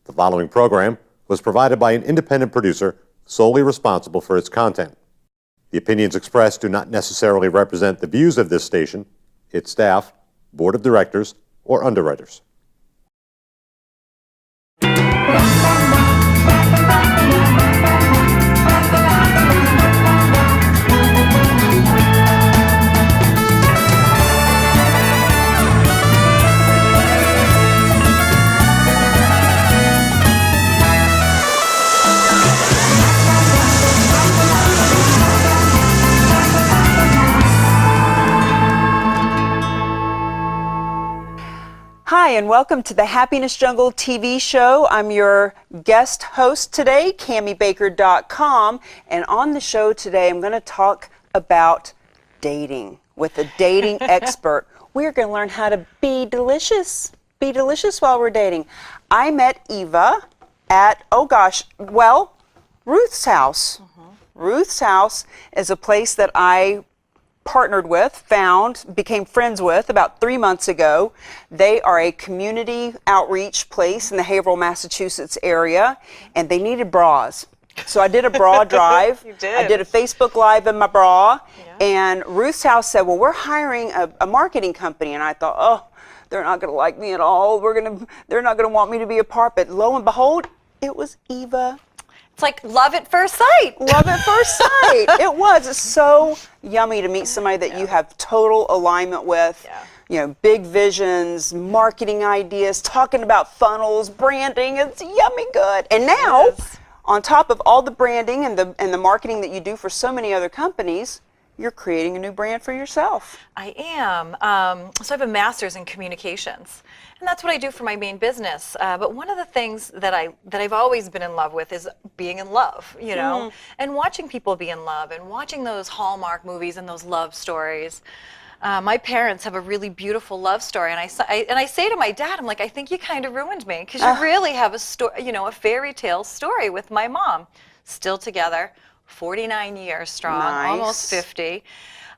The following program was provided by an independent producer solely responsible for its content. The opinions expressed do not necessarily represent the views of this station, its staff, board of directors, or underwriters. Hi, and welcome to the Happiness Jungle TV show. I'm your guest host today, CamiBaker.com, and on the show today I'm going to talk about dating with a dating expert. We're going to learn how to be delicious while we're dating. I met Eva at, Ruth's house. Ruth's house is a place that I partnered with, became friends with about 3 months ago. They are a community outreach place in the Haverhill, Massachusetts area, and they needed bras. So I did a bra drive. You did. I did a Facebook Live in my bra, and Ruth's house said, well, we're hiring a marketing company, and I thought, oh, they're not going to like me at all. They're not going to want me to be a part, but lo and behold, it was Eva. It's like love at first sight. Love at first sight. It was. It's so yummy to meet somebody that you have total alignment with. Yeah. You know, big visions, marketing ideas, talking about funnels, branding. It's yummy good. And now, on top of all the branding and the marketing that you do for so many other companies, you're creating a new brand for yourself. I am. So I have a master's in communications, and that's what I do for my main business. But one of the things that I've always been in love with is being in love, you know, and watching people be in love and watching those Hallmark movies and those love stories. My parents have a really beautiful love story, and I say to my dad, I'm like, I think you kind of ruined me, because you really have a story, you know, a fairy tale story with my mom, still together. 49 years strong, almost 50.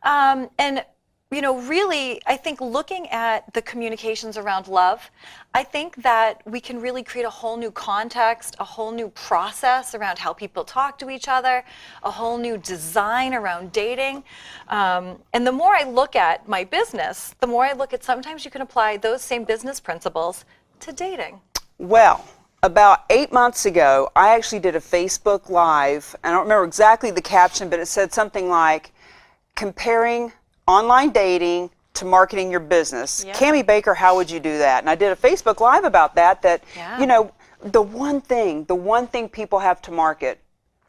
And, you know, really, I think looking at the communications around love, I think that we can really create a whole new context, a whole new process around how people talk to each other, a whole new design around dating. And the more I look at my business, the more I look at sometimes you can apply those same business principles to dating. Well, about 8 months ago, I actually did a Facebook Live. I don't remember exactly the caption, but it said something like, comparing online dating to marketing your business. Yeah. Cami Baker, how would you do that? And I did a Facebook Live about that, you know, the one thing people have to market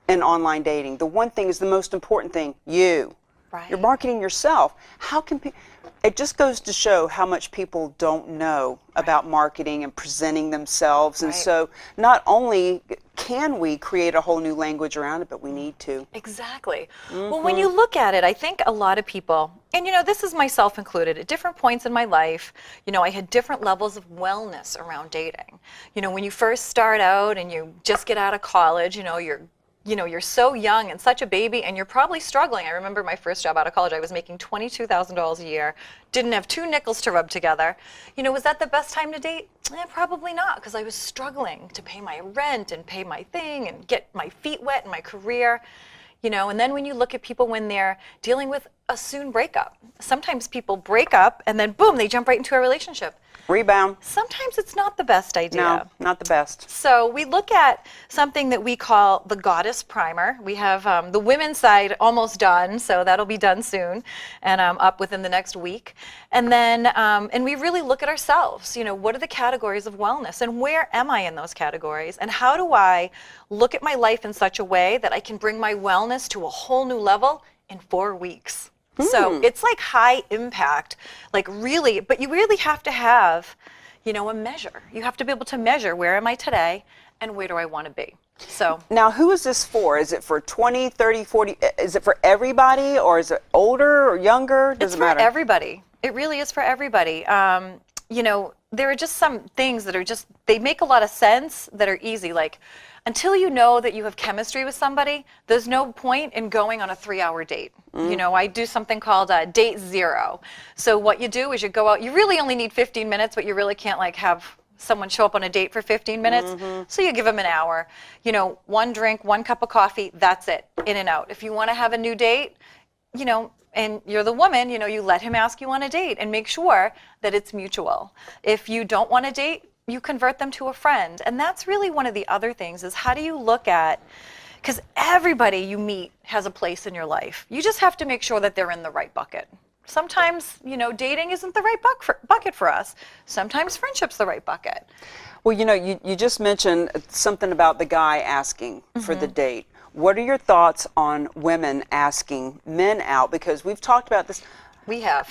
in online dating, the one thing is the most important thing, you. Right. You're marketing yourself. How can people... It just goes to show how much people don't know about marketing and presenting themselves. And so not only can we create a whole new language around it, but we need to. Exactly. Well, when you look at it, I think a lot of people, and you know, this is myself included, at different points in my life, you know, I had different levels of wellness around dating. You know, when you first start out and you just get out of college, you know, you're so young and such a baby, and you're probably struggling. I remember my first job out of college, I was making $22,000 a year, didn't have 2 nickels to rub together. You know, was that the best time to date? Probably not, because I was struggling to pay my rent and pay my thing and get my feet wet in my career. You know, and then when you look at people when they're dealing with a soon breakup, sometimes people break up and then boom, they jump right into a relationship. Rebound. Sometimes it's not the best idea. No, not the best. So we look at something that we call the Goddess Primer. We have the women's side almost done, so that'll be done soon and up within the next week. And then, and we really look at ourselves, you know, what are the categories of wellness and where am I in those categories? And how do I look at my life in such a way that I can bring my wellness to a whole new level in 4 weeks? So it's like high impact, like really, but you really have to have, you know, a measure. You have to be able to measure where am I today and where do I want to be. So now, who is this for? Is it for 20, 30, 40? Is it for everybody, or is it older or younger? Doesn't matter. It's for everybody. It really is for everybody. You know, there are just some things that are just, they make a lot of sense that are easy. Like, until you know that you have chemistry with somebody, there's no point in going on a 3-hour date. You know, I do something called date zero. So what you do is you go out, you really only need 15 minutes, but you really can't like have someone show up on a date for 15 minutes. So you give them an hour. You know, one drink, one cup of coffee, that's it, in and out. If you want to have a new date, you know, and you're the woman, you know, you let him ask you on a date and make sure that it's mutual. If you don't want a date, you convert them to a friend. And that's really one of the other things is how do you look at, because everybody you meet has a place in your life. You just have to make sure that they're in the right bucket. Sometimes, you know, dating isn't the right bucket for us. Sometimes friendship's the right bucket. Well, you know, you just mentioned something about the guy asking for the date. What are your thoughts on women asking men out? Because we've talked about this. We have.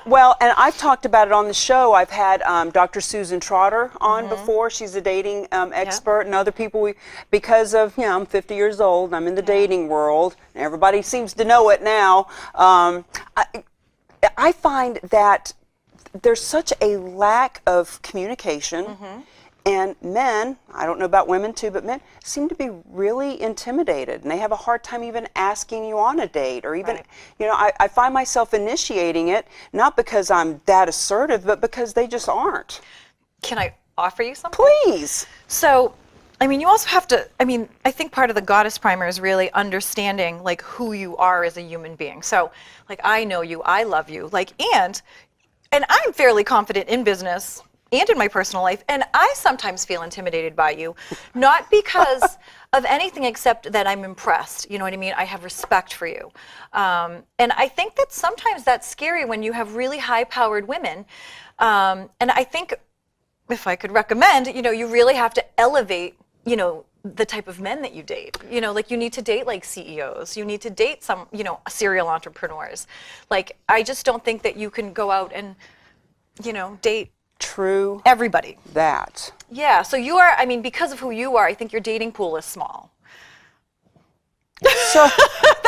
Well, and I've talked about it on the show. I've had Dr. Susan Trotter on before. She's a dating expert, and other people. Because of, you know, I'm 50 years old, I'm in the dating world, and everybody seems to know it now. I find that there's such a lack of communication. And men, I don't know about women too, but men seem to be really intimidated, and they have a hard time even asking you on a date, or even, you know, I find myself initiating it, not because I'm that assertive, but because they just aren't. Can I offer you something? Please. So, I mean, you also have to, I mean, I think part of the goddess primer is really understanding like who you are as a human being. So, like, I know you, I love you, like, and I'm fairly confident in business and in my personal life, and I sometimes feel intimidated by you, not because of anything except that I'm impressed, you know what I mean? I have respect for you. And I think that sometimes that's scary when you have really high-powered women, and I think, if I could recommend, you know, you really have to elevate, you know, the type of men that you date. You know, like you need to date like CEOs, you need to date some, you know, serial entrepreneurs. Like, I just don't think that you can go out and, you know, date True. everybody. That. Yeah, so you are, I mean, because of who you are, I think your dating pool is small. So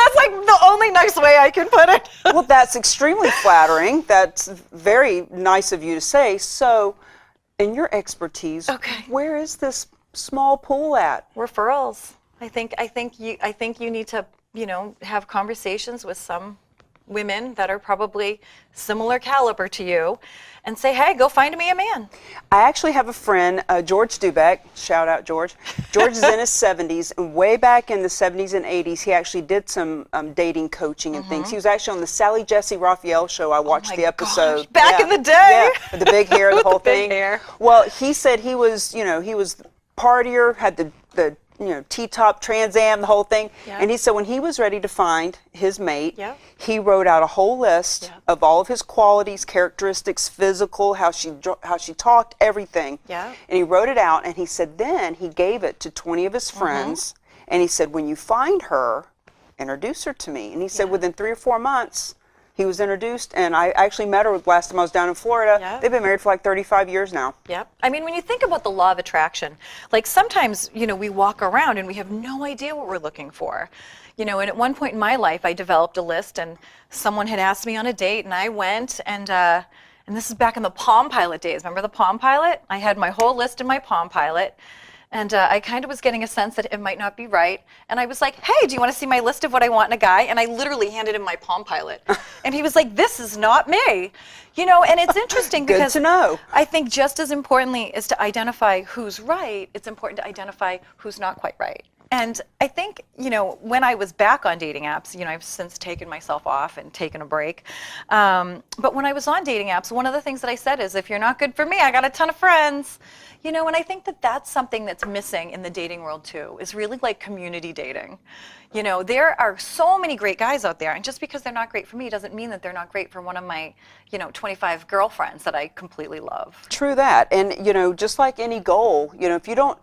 That's like the only nice way I can put it. well, that's extremely flattering. That's very nice of you to say. So, in your expertise, where is this small pool at? Referrals. I think you need to, you know, have conversations with some women that are probably similar caliber to you and say, hey, go find me a man. I actually have a friend, George Dubeck, shout out George. George is in his 70s, and way back in the 70s and 80s, he actually did some dating coaching and things. He was actually on the Sally Jesse Raphael show. I watched the episode. Gosh, back in the day. Yeah, with the big hair, the whole thing. Big hair. Well, he said he was, you know, he was partier, had the you know, T-top, Trans Am, the whole thing. Yeah. And he said when he was ready to find his mate, Yeah. he wrote out a whole list Yeah. of all of his qualities, characteristics, physical, how she talked, everything. Yeah. And he wrote it out, and he said then he gave it to 20 of his friends, and he said, when you find her, introduce her to me. And he said within 3 or 4 months, he was introduced, and I actually met her last time I was down in Florida. Yeah. They've been married for like 35 years now. Yep. I mean, when you think about the law of attraction, like sometimes, you know, we walk around and we have no idea what we're looking for. You know, and at one point in my life, I developed a list, and someone had asked me on a date, and I went, and this is back in the Palm Pilot days. Remember the Palm Pilot? I had my whole list in my Palm Pilot. And I kind of was getting a sense that it might not be right. And I was like, hey, do you want to see my list of what I want in a guy? And I literally handed him my Palm Pilot. And he was like, this is not me. You know, and it's interesting Good because to know. I think just as importantly as to identify who's right, it's important to identify who's not quite right. And I think, you know, when I was back on dating apps, you know, I've since taken myself off and taken a break. But when I was on dating apps, one of the things that I said is, if you're not good for me, I got a ton of friends. You know, and I think that that's something that's missing in the dating world too, is really like community dating. You know, there are so many great guys out there, and just because they're not great for me doesn't mean that they're not great for one of my, you know, 25 girlfriends that I completely love. True that. And, you know, just like any goal, you know, if you don't,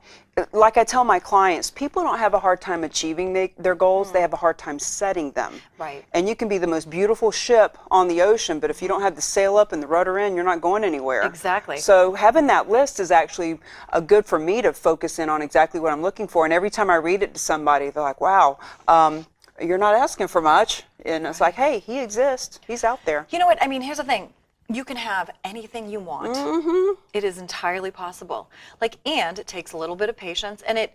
like I tell my clients, people don't have a hard time achieving their goals, they have a hard time setting them. Right. And you can be the most beautiful ship on the ocean, but if you don't have the sail up and the rudder in, you're not going anywhere. Exactly. So having that list is actually good for me to focus in on exactly what I'm looking for. And every time I read it to somebody, they're like, wow, you're not asking for much. And it's like, hey, he exists. He's out there. You know what? I mean, here's the thing. You can have anything you want. It is entirely possible. Like, and it takes a little bit of patience, and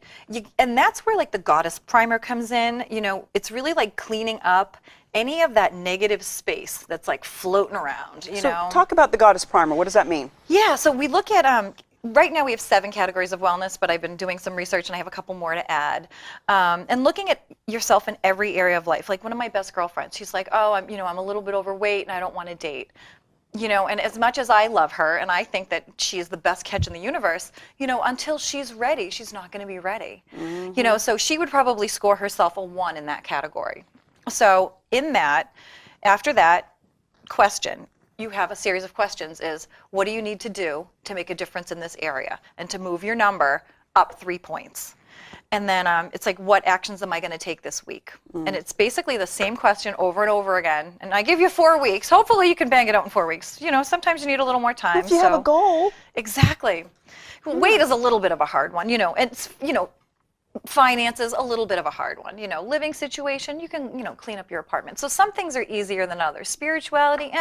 and that's where like the goddess primer comes in. You know, it's really like cleaning up any of that negative space that's like floating around. You So know. talk about the goddess primer. What does that mean? Yeah. So we look at right now we have 7 categories of wellness, but I've been doing some research and I have a couple more to add. And looking at yourself in every area of life. Like one of my best girlfriends, she's like, oh, I'm a little bit overweight and I don't want to date. And as much as I love her and I think that she is the best catch in the universe, until she's ready, she's not going to be ready. So she would probably score herself a 1 in that category. So in that, after that question, you have a series of questions is, what do you need to do to make a difference in this area and to move your number up 3 points? And then it's like, what actions am I going to take this week? And it's basically the same question over and over again. And I give you 4 weeks. Hopefully you can bang it out in 4 weeks. Sometimes you need a little more time. If you have a goal. Exactly. Weight is a little bit of a hard one, It's, finances, a little bit of a hard one. Living situation, you can, clean up your apartment. So some things are easier than others. Spirituality,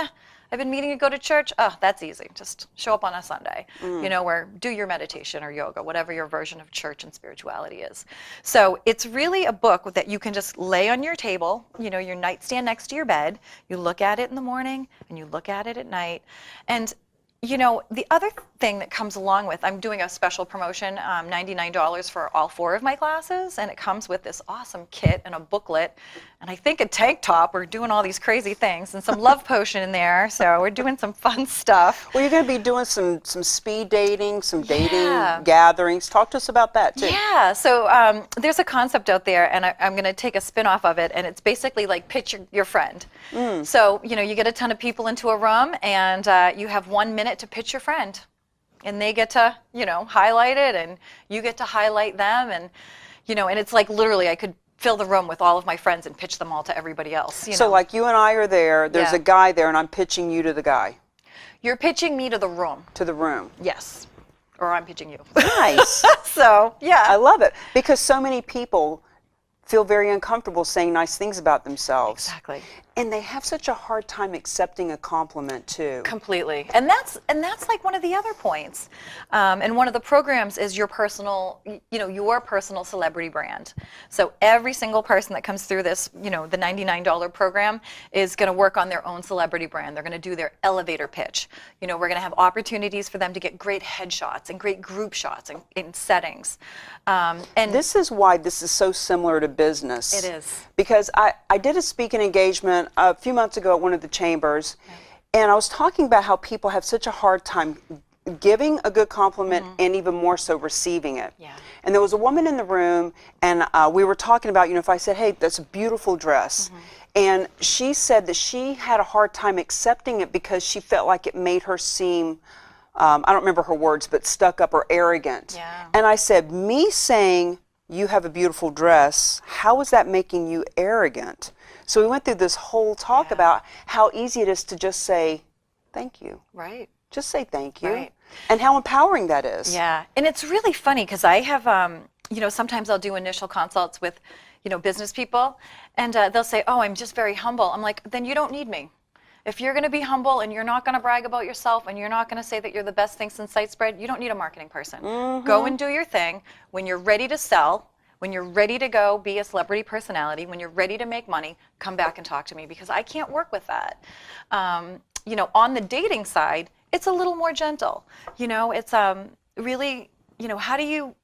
I've been meaning to go to church. Oh, that's easy. Just show up on a Sunday, or do your meditation or yoga, whatever your version of church and spirituality is. So it's really a book that you can just lay on your table, your nightstand next to your bed. You look at it in the morning and you look at it at night. And the other thing that comes along with, I'm doing a special promotion, $99 for all 4 of my classes, and it comes with this awesome kit and a booklet, and I think a tank top. We're doing all these crazy things, and some love potion in there, so we're doing some fun stuff. Well, you're going to be doing some speed dating, some dating gatherings. Talk to us about that, too. Yeah, so there's a concept out there, and I'm going to take a spin-off of it, and it's basically like pitch your friend. So, you get a ton of people into a room, and you have 1 minute to pitch your friend. And they get to, highlight it, and you get to highlight them, and, and it's like literally I could fill the room with all of my friends and pitch them all to everybody else. So like you and I are there's a guy there, and I'm pitching you to the guy. You're pitching me to the room. To the room. Yes. Or I'm pitching you. Nice. So, yeah. I love it, because so many people feel very uncomfortable saying nice things about themselves. Exactly. And they have such a hard time accepting a compliment too. Completely. And that's like one of the other points. And one of the programs is your personal celebrity brand. So every single person that comes through this, the $99 program is going to work on their own celebrity brand. They're going to do their elevator pitch. We're going to have opportunities for them to get great headshots and great group shots in settings. And this is why this is so similar to business. It is. Because I did a speaking engagement a few months ago at one of the chambers, and I was talking about how people have such a hard time giving a good compliment and even more so receiving it. Yeah. And there was a woman in the room, and we were talking about, if I said, hey, that's a beautiful dress. And she said that she had a hard time accepting it because she felt like it made her seem, I don't remember her words, but stuck up or arrogant. Yeah. And I said, me saying, you have a beautiful dress, how is that making you arrogant? So we went through this whole talk about how easy it is to just say, thank you. Right. Just say thank you. Right. And how empowering that is. Yeah. And it's really funny because I have, sometimes I'll do initial consults with, business people, and they'll say, oh, I'm just very humble. I'm like, then you don't need me. If you're going to be humble and you're not going to brag about yourself and you're not going to say that you're the best thing since sliced bread, you don't need a marketing person. Go and do your thing. When you're ready to sell, when you're ready to go be a celebrity personality, when you're ready to make money, come back and talk to me, because I can't work with that. On the dating side, it's a little more gentle. It's really, how do you,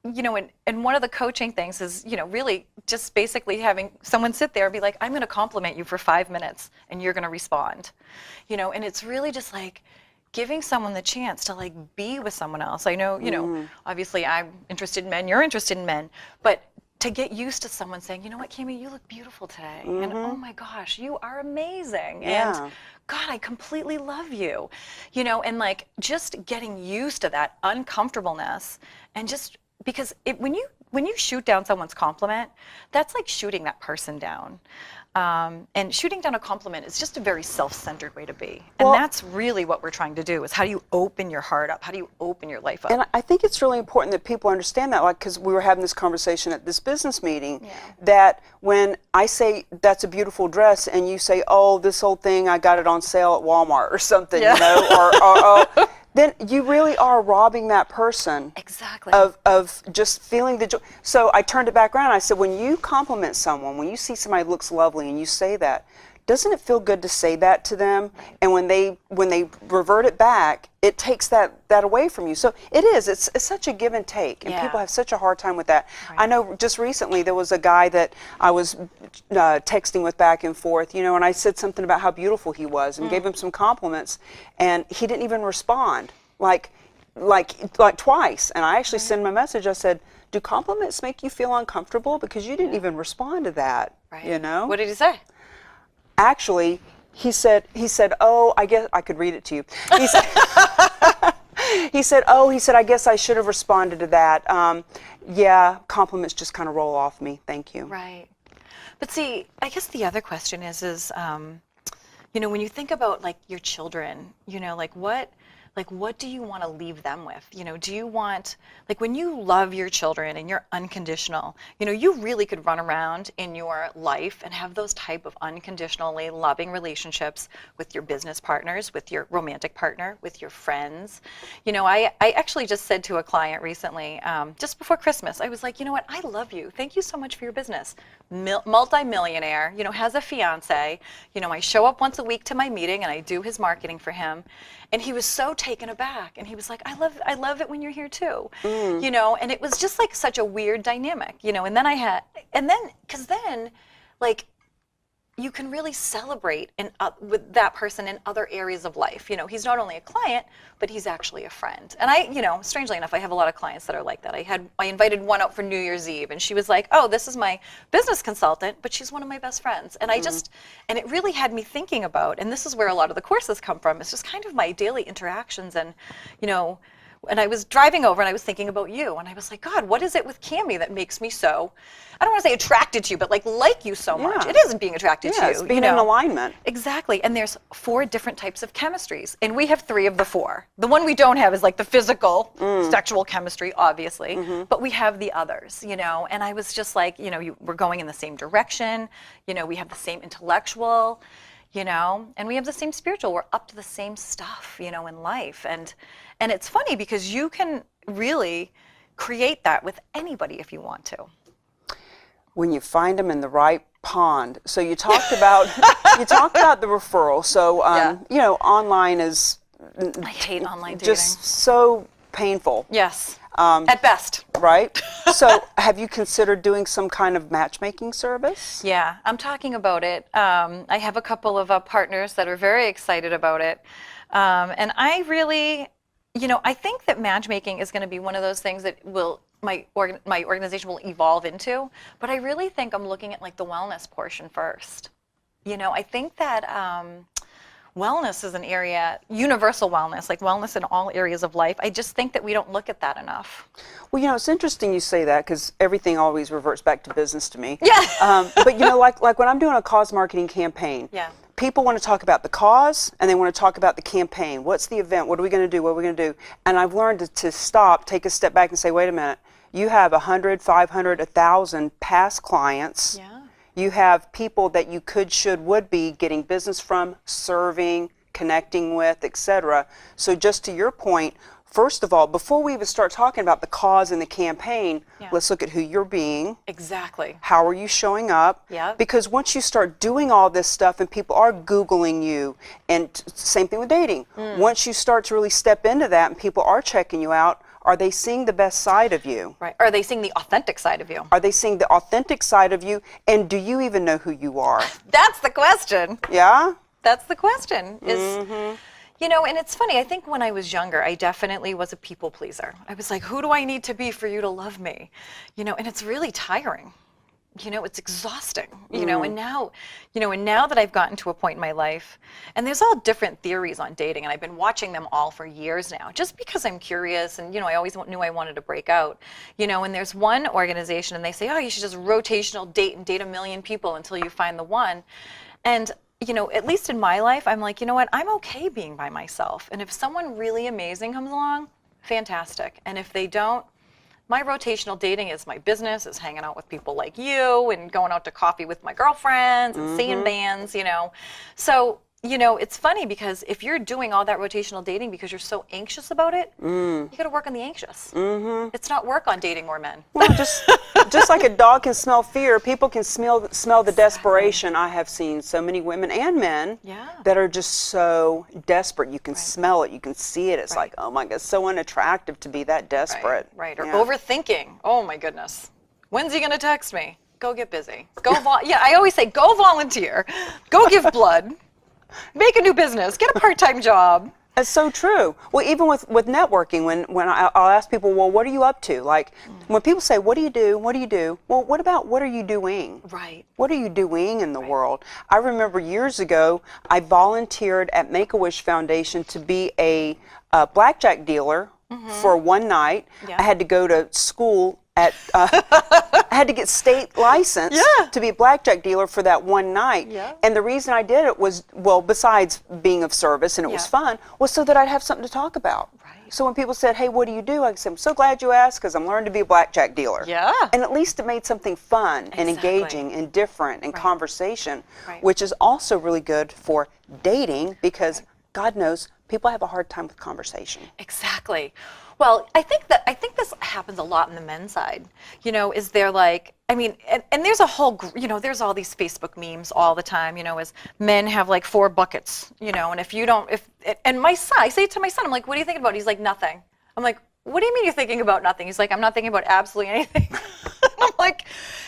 and one of the coaching things is, really just basically having someone sit there and be like, I'm going to compliment you for 5 minutes and you're going to respond. And it's really just like giving someone the chance to be with someone else. I know, obviously I'm interested in men, you're interested in men, but to get used to someone saying, you know what, Cami, you look beautiful today. And oh my gosh, you are amazing. Yeah. And God, I completely love you. And just getting used to that uncomfortableness, and just because when you shoot down someone's compliment, that's like shooting that person down. And shooting down a compliment is just a very self-centered way to be. And that's really what we're trying to do, is how do you open your heart up? How do you open your life up? And I think it's really important that people understand that, because we were having this conversation at this business meeting, that when I say that's a beautiful dress and you say, oh, this old thing, I got it on sale at Walmart or something, or then you really are robbing that person of just feeling the joy. So I turned it back around and I said, when you compliment someone, when you see somebody looks lovely and you say that, doesn't it feel good to say that to them? And when they revert it back, it takes that away from you. So it's such a give and take, and Yeah. people have such a hard time with that. Right. I know just recently there was a guy that I was texting with back and forth, and I said something about how beautiful he was and gave him some compliments, and he didn't even respond, like twice. And I actually sent him a message. I said, do compliments make you feel uncomfortable? Because you didn't even respond to that, Right. What did he say? Actually, he said, oh, I guess I could read it to you. He said, I guess I should have responded to that. Yeah, compliments just kind of roll off me. Thank you. Right. But see, I guess the other question is, when you think about like your children, what do you want to leave them with? Do you want, like when you love your children and you're unconditional, you really could run around in your life and have those type of unconditionally loving relationships with your business partners, with your romantic partner, with your friends. I actually just said to a client recently, just before Christmas, I was like, you know what, I love you. Thank you so much for your business. Multi-millionaire, has a fiance. I show up once a week to my meeting and I do his marketing for him. And he was so taken aback, and he was like, I love it when you're here too, and it was just like such a weird dynamic, and then because then like you can really celebrate with that person in other areas of life. He's not only a client, but he's actually a friend. And I, strangely enough, I have a lot of clients that are like that. I invited one out for New Year's Eve, and she was like, oh, this is my business consultant, but she's one of my best friends. And and it really had me thinking about, and this is where a lot of the courses come from, it's just kind of my daily interactions. And, and I was driving over and I was thinking about you, and I was like, God, what is it with Cami that makes me so, I don't want to say attracted to you, but like you so much. Yeah. It isn't being attracted to you. It's being in alignment. Exactly. And there's 4 different types of chemistries, and we have 3 of the 4. The one we don't have is like the physical, sexual chemistry, obviously, but we have the others, and I was just like, we're going in the same direction, we have the same intellectual, and we have the same spiritual. We're up to the same stuff, in life. And it's funny because you can really create that with anybody if you want to. When you find them in the right pond. So you talked about the referral. So online is I hate online dating. just so painful. Yes. At best. Right? So have you considered doing some kind of matchmaking service? Yeah, I'm talking about it. I have a couple of partners that are very excited about it. And I really, I think that matchmaking is going to be one of those things that my organization will evolve into. But I really think I'm looking at like the wellness portion first. I think that wellness is an area, universal wellness, like wellness in all areas of life. I just think that we don't look at that enough. Well, it's interesting you say that because everything always reverts back to business to me. Yeah. But like when I'm doing a cause marketing campaign, Yeah. people want to talk about the cause and they want to talk about the campaign. What's the event? What are we going to do? What are we going to do? And I've learned to stop, take a step back and say, wait a minute. You have 100, 500, 1,000 past clients. Yeah. You have people that you could, should, would be getting business from, serving, connecting with, etc. So just to your point, first of all, before we even start talking about the cause and the campaign, let's look at who you're being. Exactly. How are you showing up? Yep. Because once you start doing all this stuff and people are Googling you, and same thing with dating, once you start to really step into that and people are checking you out, are they seeing the best side of you? Right. Are they seeing the authentic side of you? Are they seeing the authentic side of you? And do you even know who you are? That's the question. Yeah? That's the question. And it's funny, I think when I was younger, I definitely was a people pleaser. I was like, who do I need to be for you to love me? And it's really tiring. It's exhausting, and now, and now that I've gotten to a point in my life, and there's all different theories on dating, and I've been watching them all for years now, just because I'm curious, and, I always knew I wanted to break out, and there's one organization, and they say, oh, you should just rotational date and date 1 million people until you find the one. And, at least in my life, I'm like, you know what, I'm okay being by myself. And if someone really amazing comes along, fantastic. And if they don't, my rotational dating is my business, is hanging out with people like you and going out to coffee with my girlfriends and seeing bands, So, you know, it's funny because if you're doing all that rotational dating because you're so anxious about it, you got to work on the anxious. It's not work on dating more men. Well, just like a dog can smell fear, people can smell the desperation. I have seen so many women and men that are just so desperate. You can smell it, you can see it. It's like, oh my God, so unattractive to be that desperate. Right. Or overthinking. Oh my goodness. When's he going to text me? Go get busy. I always say, go volunteer. Go give blood. Make a new business. Get a part-time job. It's so true. Well, even with networking, when I'll ask people, well, what are you up to? Like, when people say, what do you do? What do you do? Well, what about what are you doing? Right. What are you doing in the world? I remember years ago, I volunteered at Make-A-Wish Foundation to be a blackjack dealer for one night. I had to go to school I had to get state license to be a blackjack dealer for that one night. And the reason I did it was, well, besides being of service and it was fun, was so that I'd have something to talk about. So when people said, hey, what do you do? I said, I'm so glad you asked because I'm learning to be a blackjack dealer. And at least it made something fun and engaging and different and conversation, which is also really good for dating because God knows people have a hard time with conversation. Exactly. Well, I think this happens a lot on the men's side. You know, is there like, I mean, and there's a whole, you know, there's all these Facebook memes all the time, you know, as men have like 4 buckets, you know, and and my son, I say to my son, I'm like, what are you thinking about? He's like, nothing. I'm like, what do you mean you're thinking about nothing? He's like, I'm not thinking about absolutely anything. I'm like,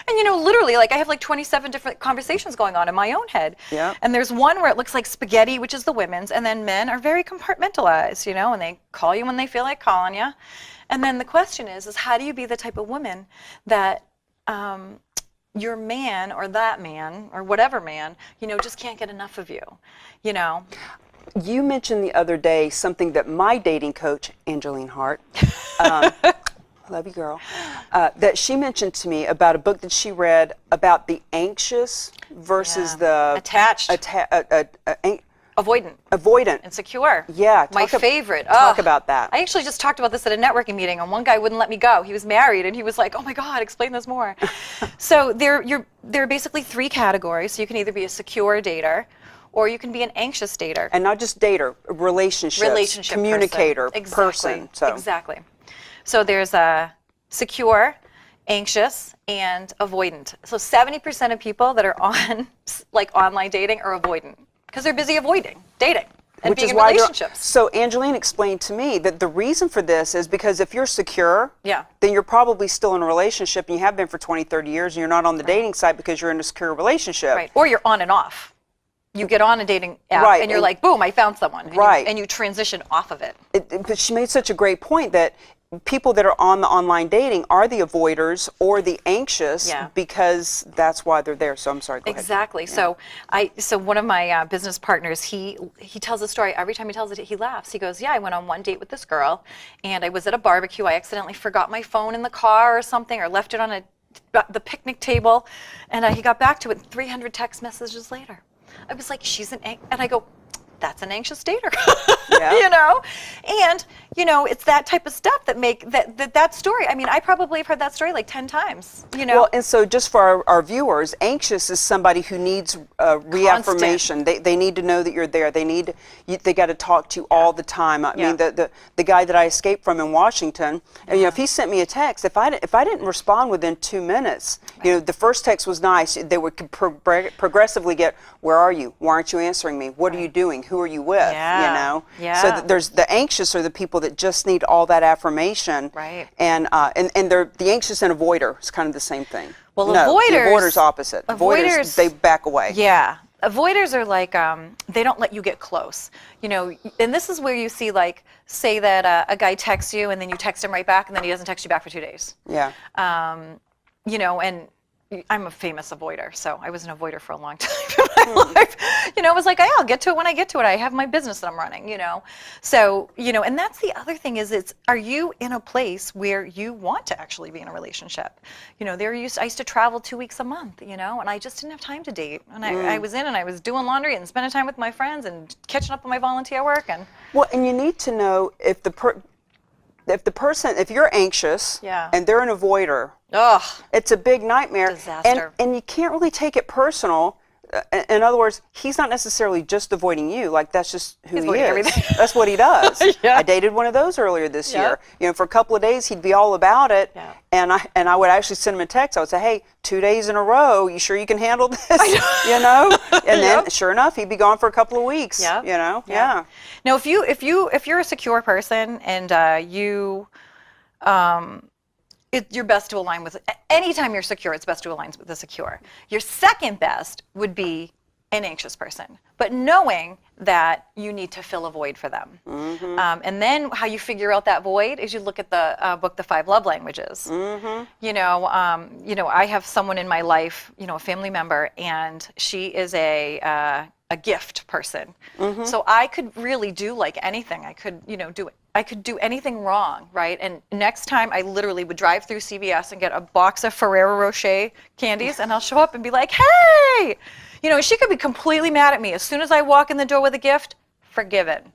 and you know, literally, like I have like 27 different conversations going on in my own head. And there's one where it looks like spaghetti, which is the women's, and then men are very compartmentalized, you know, and they call you when they feel like calling you. And then the question is how do you be the type of woman that your man or that man or whatever man, you know, just can't get enough of you, you know? You mentioned the other day something that my dating coach, Angeline Hart, love you, girl, that she mentioned to me about a book that she read about the anxious versus the attached, avoidant, insecure. My favorite. Talk about that. I actually just talked about this at a networking meeting, and one guy wouldn't let me go. He was married, and he was like, "Oh my God, explain this more." So there are basically 3 categories. So you can either be a secure dater, or you can be an anxious dater. And not just dater, relationship communicator, person. So. Exactly. So there's a secure, anxious, and avoidant. So 70% of people that are on like online dating are avoidant because they're busy avoiding dating and being in relationships. So Angeline explained to me that the reason for this is because if you're secure, then you're probably still in a relationship and you have been for 20, 30 years and you're not on the dating site because you're in a secure relationship. Or you're on and off. You get on a dating app and you're like, boom, I found someone. And you transition off of it. But she made such a great point that people that are on the online dating are the avoiders or the anxious because that's why they're there. So I'm sorry, go ahead. Exactly. So one of my business partners, he tells a story. Every time he tells it, he laughs. He goes, I went on one date with this girl and I was at a barbecue. I accidentally forgot my phone in the car or something or left it on the picnic table. And he got back to it 300 text messages later. I was like, and I go, that's an anxious dater, you know? And, you know, it's that type of stuff that make that story. I mean, I probably have heard that story like 10 times, you know? Well, and so just for our viewers, anxious is somebody who needs reaffirmation. They need to know that you're there. They got to talk to you all the time. I mean, the guy that I escaped from in Washington, and, you know, if he sent me a text, if I didn't respond within 2 minutes, you know, the first text was nice. They would progressively get, where are you? Why aren't you answering me? What are you doing? Who are you with? You know? So there's the anxious are the people that just need all that affirmation. And they're the anxious and avoider is kind of the same thing. Well, the avoider's opposite. Avoiders, they back away. Avoiders are like, they don't let you get close. You know, and this is where you see, like, say that a guy texts you and then you text him right back and then he doesn't text you back for 2 days. You know, and I'm a famous avoider, so I was an avoider for a long time in my life. You know, it was like, I'll get to it when I get to it. I have my business that I'm running, you know. So, you know, and that's the other thing is are you in a place where you want to actually be in a relationship? You know, I used to travel 2 weeks a month, you know, and I just didn't have time to date. And I was in and I was doing laundry and spending time with my friends and catching up on my volunteer work. Well, and you need to know if if you're anxious and they're an avoider, it's a big nightmare. Disaster. And you can't really take it personal. In other words, he's not necessarily just avoiding you. Like, that's just who He's he avoiding is. everything. That's what he does. Yeah. I dated one of those earlier this Yeah. year. You know, for a couple of days, he'd be all about it. Yeah. And I would actually send him a text. I would say, hey, 2 days in a row, you sure you can handle this? You know? And then, sure enough, he'd be gone for a couple of weeks. Yeah. You know? Yeah. Now, if you're a secure person and you're best to align with, anytime you're secure, it's best to align with the secure. Your second best would be an anxious person, but knowing that you need to fill a void for them. And then how you figure out that void is you look at the book, The 5 Love Languages. You know, I have someone in my life, you know, a family member, and she is a gift person. So I could really do like anything. I could, you know, I could do anything wrong, right? And next time I literally would drive through CVS and get a box of Ferrero Rocher candies, and I'll show up and be like, hey! You know, she could be completely mad at me. As soon as I walk in the door with a gift, forgiven.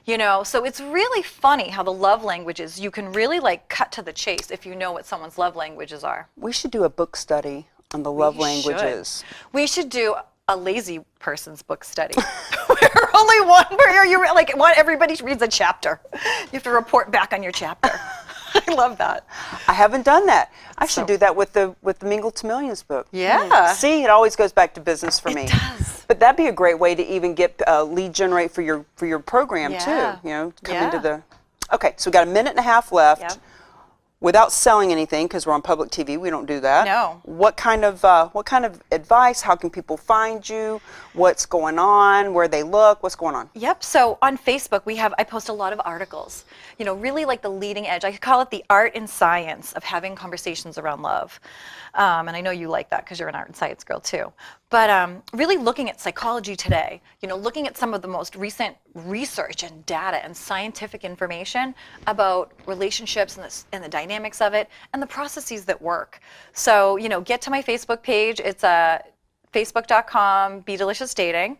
You know, so it's really funny how the love languages, you can really like cut to the chase if you know what someone's love languages are. We should do a book study on the love languages. We should do a lazy person's book study. Where only one, where you like want everybody reads a chapter. You have to report back on your chapter. I love that. I haven't done that. I should do that with the Mingle to Millions book. Yeah. See, it always goes back to business for me. It does. But that'd be a great way to even get lead generate for your program Yeah. too. You know, come into Yeah. the. Okay, so we got a minute and a half left. Yep. Without selling anything, because we're on public TV, we don't do that. No. What kind of advice? How can people find you? What's going on? Where they look? What's going on? Yep. So on Facebook, I post a lot of articles, you know, really like the leading edge. I call it the art and science of having conversations around love. And I know you like that because you're an art and science girl too. But really looking at psychology today, you know, looking at some of the most recent research and data and scientific information about relationships and the dynamics of it and the processes that work. So, you know, get to my Facebook page. It's facebook.com, Be Delicious Dating.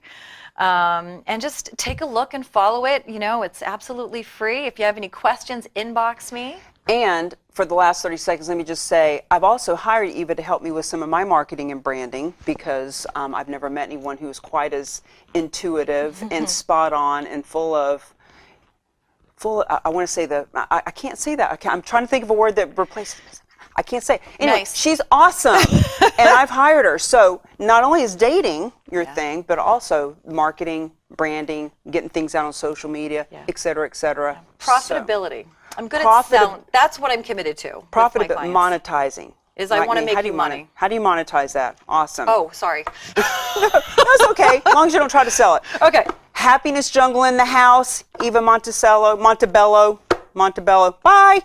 And just take a look and follow it. You know, it's absolutely free. If you have any questions, inbox me. And for the last 30 seconds, let me just say, I've also hired Eva to help me with some of my marketing and branding because I've never met anyone who's quite as intuitive and spot on and full of, I want to say I can't say that. I'm trying to think of a word that replaces, I can't say. Anyway, Nice. she's awesome. And I've hired her. So not only is dating your thing, but also marketing, branding, getting things out on social media, et cetera, et cetera. Profitability. I'm good at selling. That's what I'm committed to. Profitability, monetizing. I want to me. make you money. How do you monetize that? Awesome. Oh, sorry. That's okay, as long as you don't try to sell it. Okay. Happiness Jungle in the house. Eva Montibello. Bye.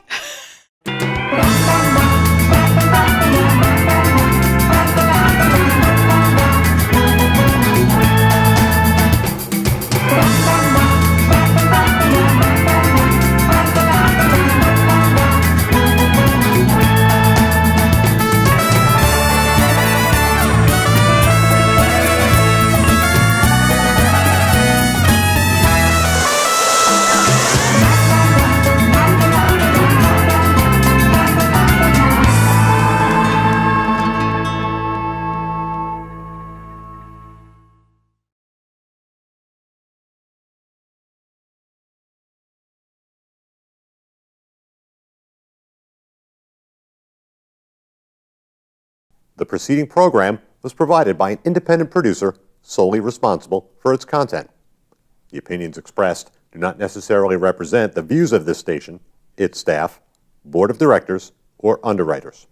The preceding program was provided by an independent producer solely responsible for its content. The opinions expressed do not necessarily represent the views of this station, its staff, board of directors, or underwriters.